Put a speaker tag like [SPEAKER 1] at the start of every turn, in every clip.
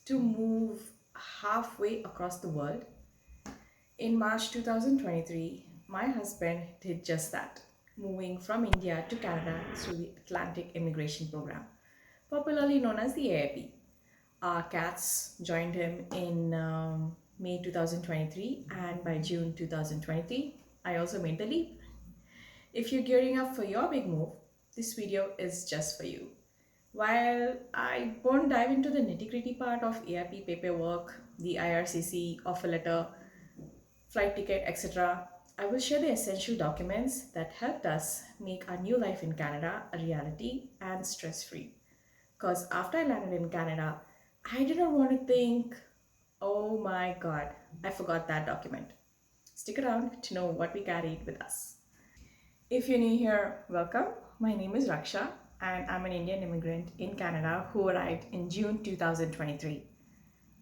[SPEAKER 1] to move halfway across the world. In March 2023, my husband did just that, moving from India to Canada through the Atlantic Immigration Program, popularly known as the AIP. Our cats joined him in May 2023, and by June 2023, I also made the leap. If you're gearing up for your big move, this video is just for you. While I won't dive into the nitty-gritty part of AIP paperwork, the IRCC, offer letter, flight ticket, etc., I will share the essential documents that helped us make our new life in Canada a reality and stress-free. Because after I landed in Canada, I didn't want to think, oh my god, I forgot that document. Stick around to know what we carried with us. If you're new here, welcome. My name is Raksha and I'm an Indian immigrant in Canada who arrived in June 2023.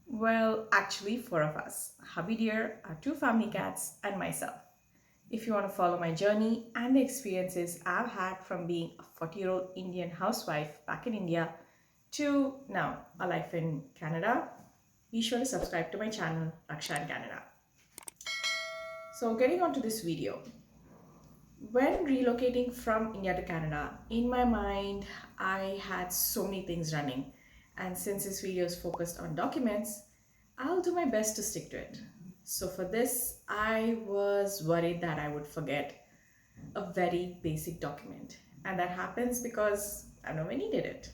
[SPEAKER 1] Well, actually, four of us: hubby dear, our two family cats, and myself. If you want to follow my journey and the experiences I've had from being a 40-year-old Indian housewife back in India to now a life in Canada, be sure to subscribe to my channel, Raksha in Canada. So getting on to this video. When relocating from India to Canada, in my mind, I had so many things running. And since this video is focused on documents, I'll do my best to stick to it. So for this, I was worried that I would forget a very basic document. And that happens because I never needed it.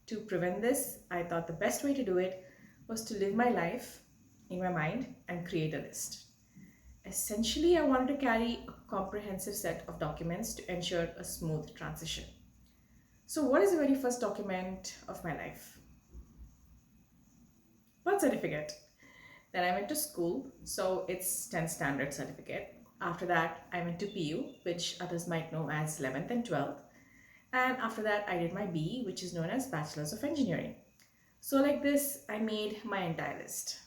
[SPEAKER 1] To prevent this, I thought the best way to do it was to live my life in my mind and create a list. Essentially, I wanted to carry a comprehensive set of documents to ensure a smooth transition. So what is the very first document of my life? Birth certificate. Then I went to school, so it's 10th standard certificate. After that, I went to PU, which others might know as 11th and 12th. And after that, I did my BE, which is known as Bachelor's of Engineering. So like this, I made my entire list.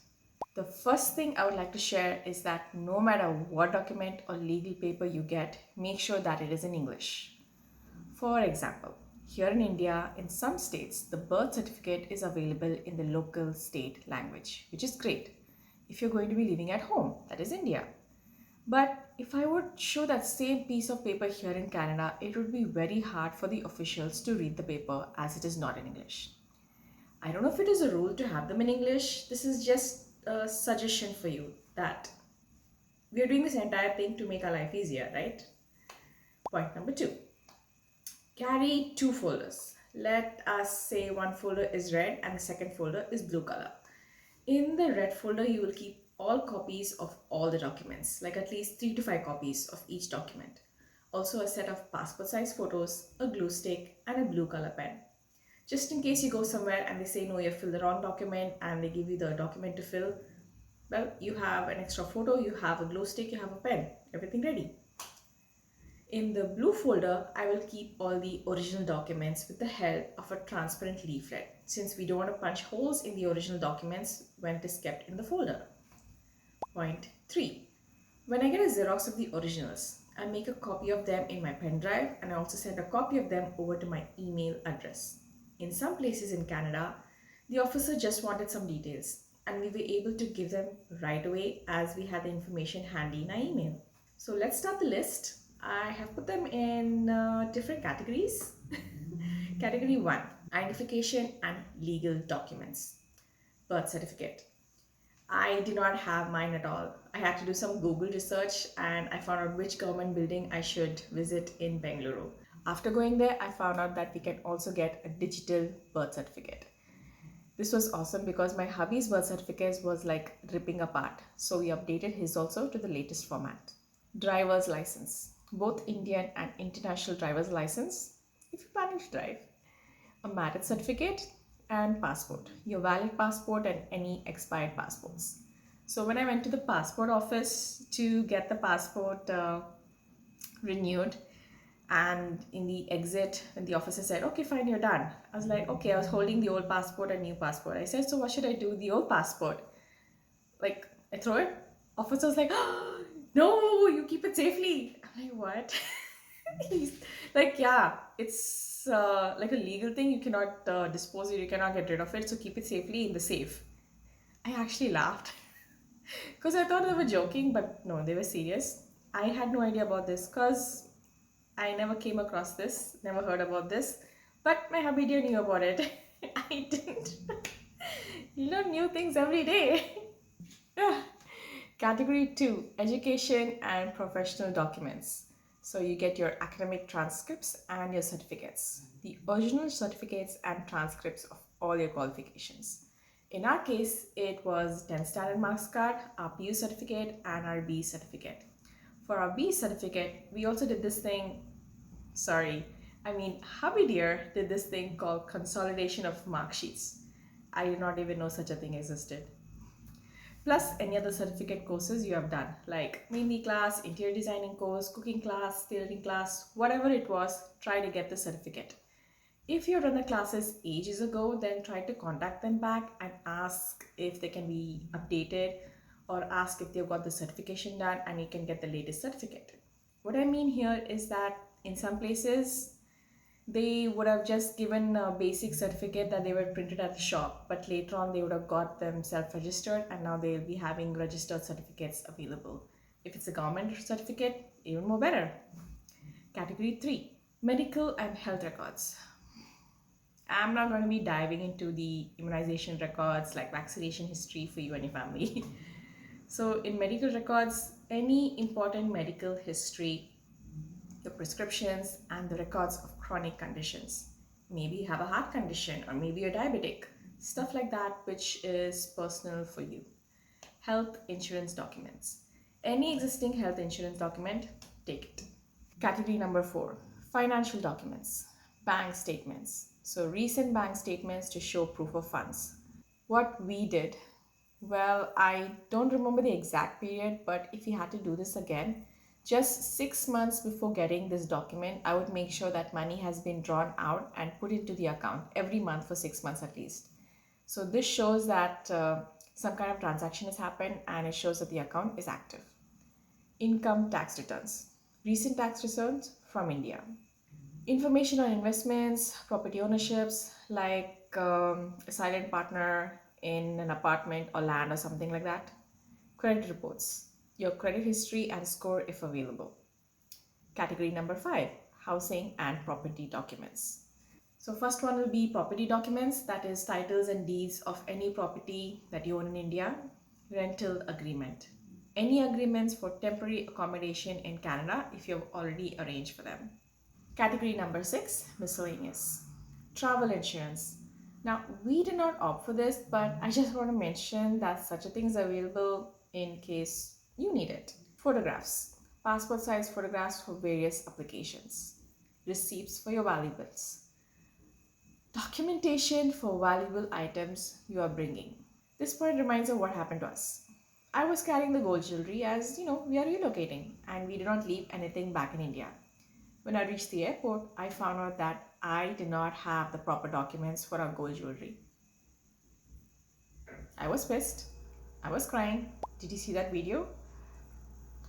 [SPEAKER 1] The first thing I would like to share is that no matter what document or legal paper you get, make sure that it is in English. For example, here in India, in some states, the birth certificate is available in the local state language, which is great if you're going to be living at home, that is India. But if I would show that same piece of paper here in Canada, it would be very hard for the officials to read the paper as it is not in English. I don't know if it is a rule to have them in English. This is just a suggestion for you that we are doing this entire thing to make our life easier, right? Point number 2. Carry 2 folders. Let us say one folder is red and the second folder is blue color. In the red folder, you will keep all copies of all the documents, like at least 3 to 5 copies of each document. Also a set of passport size photos, a glue stick, and a blue color pen. Just in case you go somewhere and they say, no, you filled the wrong document and they give you the document to fill, well, you have an extra photo, you have a glue stick, you have a pen, everything ready. In the blue folder, I will keep all the original documents with the help of a transparent leaflet, since we don't want to punch holes in the original documents when it is kept in the folder. Point 3. When I get a Xerox of the originals, I make a copy of them in my pen drive and I also send a copy of them over to my email address. In some places in Canada, the officer just wanted some details and we were able to give them right away as we had the information handy in our email. So let's start the list. I have put them in different categories. Category 1, identification and legal documents. Birth certificate. I did not have mine at all. I had to do some Google research and I found out which government building I should visit in Bengaluru. After going there, I found out that we can also get a digital birth certificate. This was awesome because my hubby's birth certificate was like ripping apart. So we updated his also to the latest format. Driver's license, both Indian and international driver's license, if you plan to drive. A marriage certificate and passport, your valid passport and any expired passports. So when I went to the passport office to get the passport renewed, and in the exit, when the officer said, okay, fine, you're done. I was like, okay, I was holding the old passport and new passport. I said, so what should I do with the old passport? Like, I throw it? Officer was like, oh, no, you keep it safely. I'm like, what? He's like, yeah, it's like a legal thing. You cannot dispose it, you cannot get rid of it. So keep it safely in the safe. I actually laughed because I thought they were joking, but no, they were serious. I had no idea about this because I never came across this, never heard about this, but my hubby dear knew about it. I didn't. You learn new things every day. Yeah. Category 2, education and professional documents. So you get your academic transcripts and your certificates, the original certificates and transcripts of all your qualifications. In our case, it was 10th standard marks card, our PU certificate and our B certificate. For our B certificate, we also did this thing, hubby dear did this thing called consolidation of mark sheets. I did not even know such a thing existed. Plus any other certificate courses you have done, like mehndi class, interior designing course, cooking class, tailoring class, whatever it was, try to get the certificate. If you run the classes ages ago, then try to contact them back and ask if they can be updated, or ask if they've got the certification done and you can get the latest certificate. What I mean here is that in some places, they would have just given a basic certificate that they were printed at the shop, but later on they would have got them self-registered and now they'll be having registered certificates available. If it's a government certificate, even more better. Category 3, medical and health records. I'm not going to be diving into the immunization records like vaccination history for you and your family. So in medical records, any important medical history, your prescriptions and the records of chronic conditions. Maybe you have a heart condition or maybe you're diabetic. Stuff like that which is personal for you. Health insurance documents. Any existing health insurance document, take it. Category number 4, financial documents. Bank statements. So recent bank statements to show proof of funds. What we did, well, I don't remember the exact period, but if you had to do this again, just 6 months before getting this document, I would make sure that money has been drawn out and put into the account every month for 6 months at least. So this shows that some kind of transaction has happened and it shows that the account is active. Income tax returns. Recent tax returns from India. Information on investments, property ownerships, like a silent partner in an apartment or land or something like that. Credit reports. Your credit history and score if available. Category number 5, housing and property documents. So first one will be property documents, that is titles and deeds of any property that you own in India. Rental agreement. Any agreements for temporary accommodation in Canada if you have already arranged for them. Category number 6, miscellaneous. Travel insurance. Now we did not opt for this, but I just want to mention that such a thing is available in case you need it. Photographs. Passport size photographs for various applications. Receipts for your valuables. Documentation for valuable items you are bringing. This point reminds of what happened to us. I was carrying the gold jewelry as we are relocating and we did not leave anything back in India. When I reached the airport, I found out that I did not have the proper documents for our gold jewelry. I was pissed. I was crying. Did you see that video?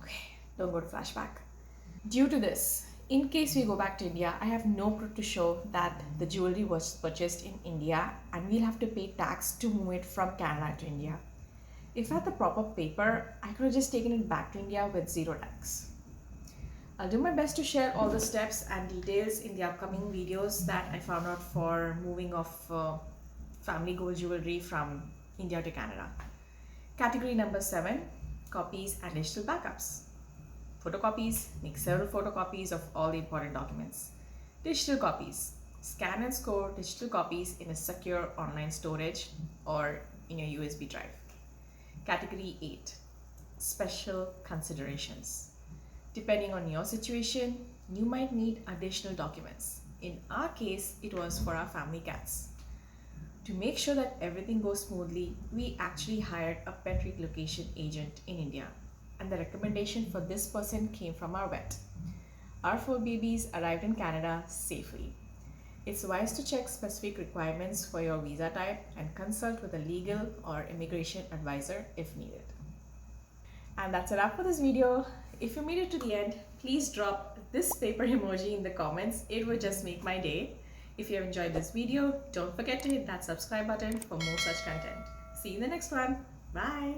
[SPEAKER 1] Okay, don't go to flashback. Due to this, in case we go back to India, I have no proof to show that the jewelry was purchased in India and we'll have to pay tax to move it from Canada to India. If I had the proper paper, I could have just taken it back to India with zero tax. I'll do my best to share all the steps and details in the upcoming videos that I found out for moving of family gold jewelry from India to Canada. Category number 7, copies and digital backups. Photocopies, make several photocopies of all the important documents. Digital copies, scan and store digital copies in a secure online storage or in your USB drive. Category 8, special considerations. Depending on your situation, you might need additional documents. In our case, it was for our family cats. To make sure that everything goes smoothly, we actually hired a pet relocation agent in India, and the recommendation for this person came from our vet. Our 4 babies arrived in Canada safely. It's wise to check specific requirements for your visa type and consult with a legal or immigration advisor if needed. And that's a wrap for this video. If you made it to the end, please drop this paper emoji in the comments. It would just make my day. If you have enjoyed this video, don't forget to hit that subscribe button for more such content. See you in the next one. Bye.